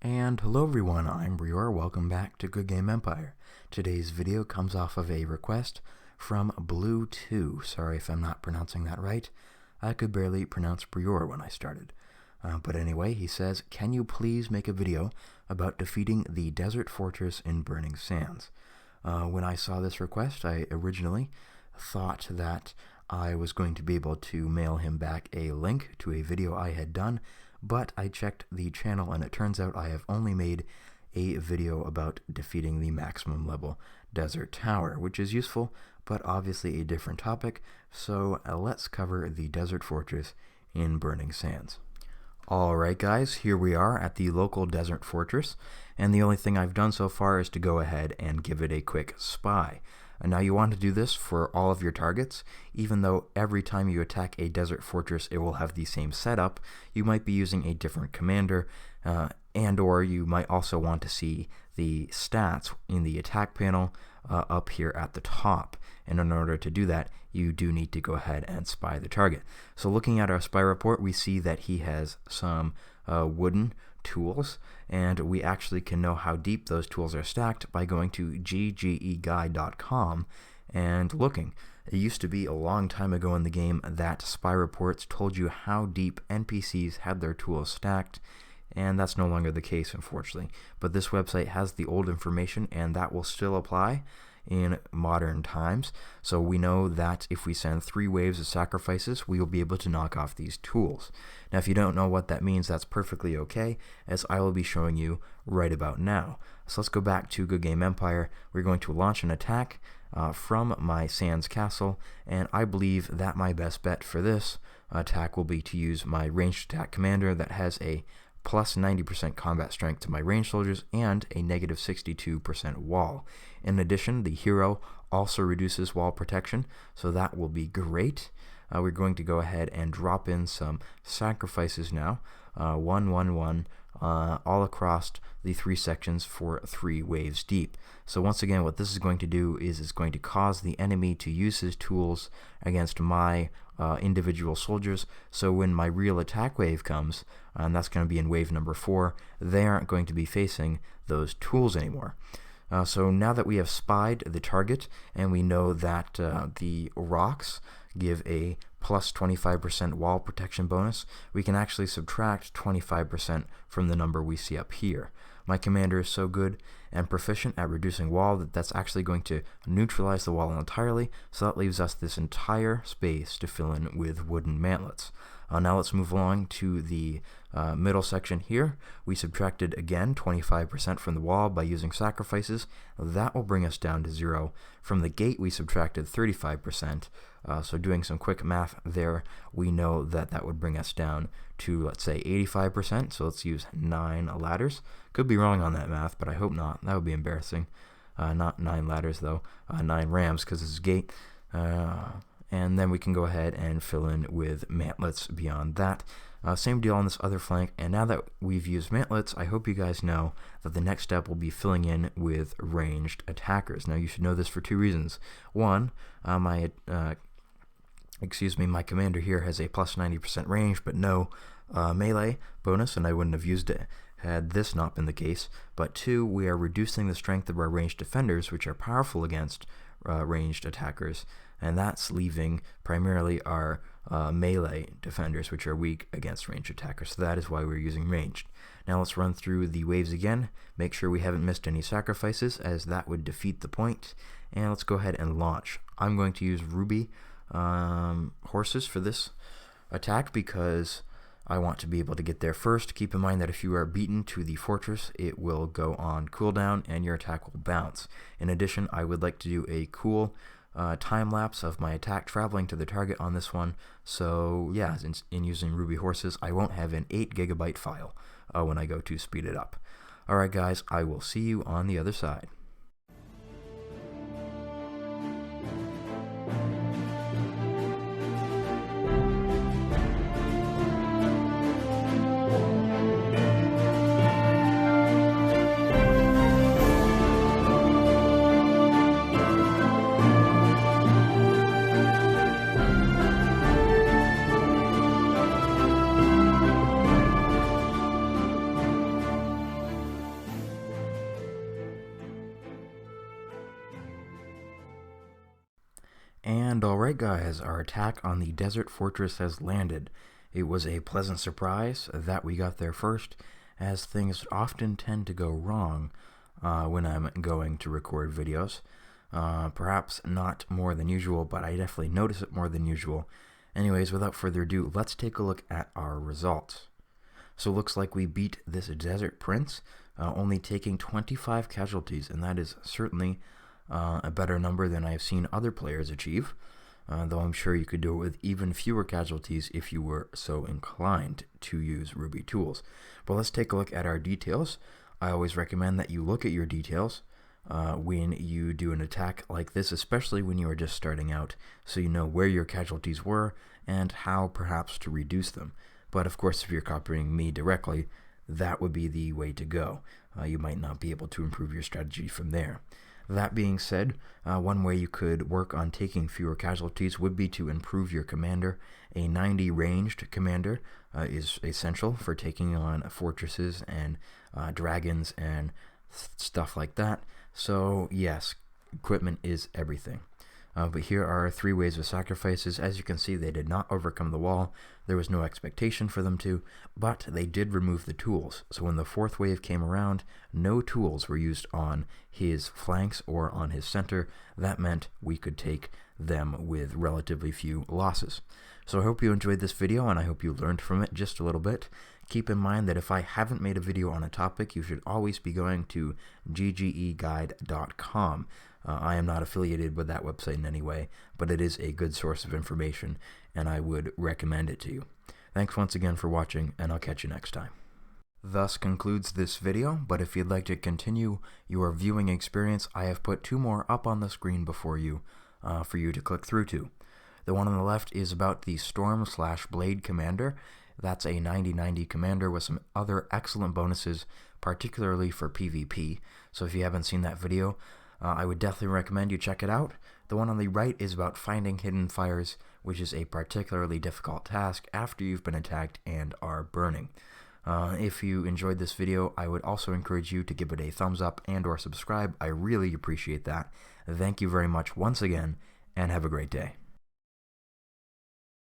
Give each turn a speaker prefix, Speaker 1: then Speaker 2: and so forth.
Speaker 1: And hello everyone, I'm Breor. Welcome back to Goodgame Empire. Today's video comes off of a request from Blue2. Sorry if I'm not pronouncing that right. I could barely pronounce Breor when I started. But anyway, he says, can you please make a video about defeating the desert fortress in Burning Sands? When I saw this request, I originally thought that I was going to be able to mail him back a link to a video I had done, but I checked the channel and it turns out I have only made a video about defeating the maximum level desert tower, which is useful, but obviously a different topic, so let's cover the desert fortress in Burning Sands. Alright guys, here we are at the local desert fortress, and the only thing I've done so far is to go ahead and give it a quick spy. And now you want to do this for all of your targets, even though every time you attack a desert fortress it will have the same setup. You might be using a different commander, and or you might also want to see the stats in the attack panel up here at the top. And in order to do that, you do need to go ahead and spy the target. So looking at our spy report, we see that he has some wooden tools, and we actually can know how deep those tools are stacked by going to ggeguide.com and looking. It used to be a long time ago in the game that spy reports told you how deep NPCs had their tools stacked, and that's no longer the case, unfortunately. But this website has the old information, and that will still apply in modern times. So we know that if we send 3 waves of sacrifices, we will be able to knock off these tools. Now if you don't know what that means, that's perfectly okay, as I will be showing you right about now. So let's go back to Goodgame Empire. We're going to launch an attack from my Sands Castle, and I believe that my best bet for this attack will be to use my ranged attack commander that has a plus 90% combat strength to my ranged soldiers and a negative 62% wall. In addition, the hero also reduces wall protection, so that will be great. We're going to go ahead and drop in some sacrifices now, 1, 1, 1, all across the 3 sections for 3 waves deep. So once again, what this is going to do is it's going to cause the enemy to use his tools against my individual soldiers, so when my real attack wave comes, and that's going to be in wave number 4, they aren't going to be facing those tools anymore. So now that we have spied the target and we know that the rocks give a plus 25% wall protection bonus, we can actually subtract 25% from the number we see up here. My commander is so good and proficient at reducing wall that that's actually going to neutralize the wall entirely, so that leaves us this entire space to fill in with wooden mantlets. Now let's move along to the middle section here. We subtracted again 25% from the wall by using sacrifices. That will bring us down to 0. From the gate we subtracted 35%. So doing some quick math there, we know that that would bring us down to, let's say, 85%. So let's use 9 ladders. Could be wrong on that math, but I hope not. That would be embarrassing. Not 9 ladders though, 9 rams because this is gate. And then we can go ahead and fill in with mantlets beyond that. Same deal on this other flank, and now that we've used mantlets, I hope you guys know that the next step will be filling in with ranged attackers. Now you should know this for 2 reasons. One, my commander here has a plus 90% range but no melee bonus, and I wouldn't have used it had this not been the case. But 2, we are reducing the strength of our ranged defenders, which are powerful against ranged attackers, and that's leaving primarily our melee defenders, which are weak against ranged attackers. So that is why we're using ranged. Now let's run through the waves again, make sure we haven't missed any sacrifices, as that would defeat the point, and let's go ahead and launch. I'm going to use Ruby horses for this attack because I want to be able to get there first. Keep in mind that if you are beaten to the fortress, it will go on cooldown and your attack will bounce. In addition, I would like to do a cool time lapse of my attack traveling to the target on this one. So yeah, in using Ruby horses, I won't have an 8 GB file when I go to speed it up. Alright guys, I will see you on the other side. And alright guys, our attack on the desert fortress has landed. It was a pleasant surprise that we got there first, as things often tend to go wrong when I'm going to record videos. Perhaps not more than usual, but I definitely notice it more than usual. Anyways, without further ado, let's take a look at our results. So it looks like we beat this desert prince, only taking 25 casualties, and that is certainly a better number than I've seen other players achieve, though I'm sure you could do it with even fewer casualties if you were so inclined to use Ruby tools. But let's take a look at our details. I always recommend that you look at your details when you do an attack like this, especially when you are just starting out, so you know where your casualties were and how perhaps to reduce them. But of course, if you're copying me directly, that would be the way to go. You might not be able to improve your strategy from there. That being said, one way you could work on taking fewer casualties would be to improve your commander. A 90 ranged commander is essential for taking on fortresses and dragons and stuff like that. So yes, equipment is everything. But here are 3 waves of sacrifices. As you can see, they did not overcome the wall. There was no expectation for them to, but they did remove the tools. So when the 4th wave came around, no tools were used on his flanks or on his center. That meant we could take them with relatively few losses. So I hope you enjoyed this video, and I hope you learned from it just a little bit. Keep in mind that if I haven't made a video on a topic, you should always be going to ggeguide.com. I am not affiliated with that website in any way, but it is a good source of information, and I would recommend it to you. Thanks once again for watching, and I'll catch you next time. Thus concludes this video, but if you'd like to continue your viewing experience, I have put 2 more up on the screen before you for you to click through to. The one on the left is about the Storm/Blade Commander. That's a 90/90 commander with some other excellent bonuses, particularly for PvP. So if you haven't seen that video, I would definitely recommend you check it out. The one on the right is about finding hidden fires, which is a particularly difficult task after you've been attacked and are burning. If you enjoyed this video, I would also encourage you to give it a thumbs up and or subscribe. I really appreciate that. Thank you very much once again, and have a great day.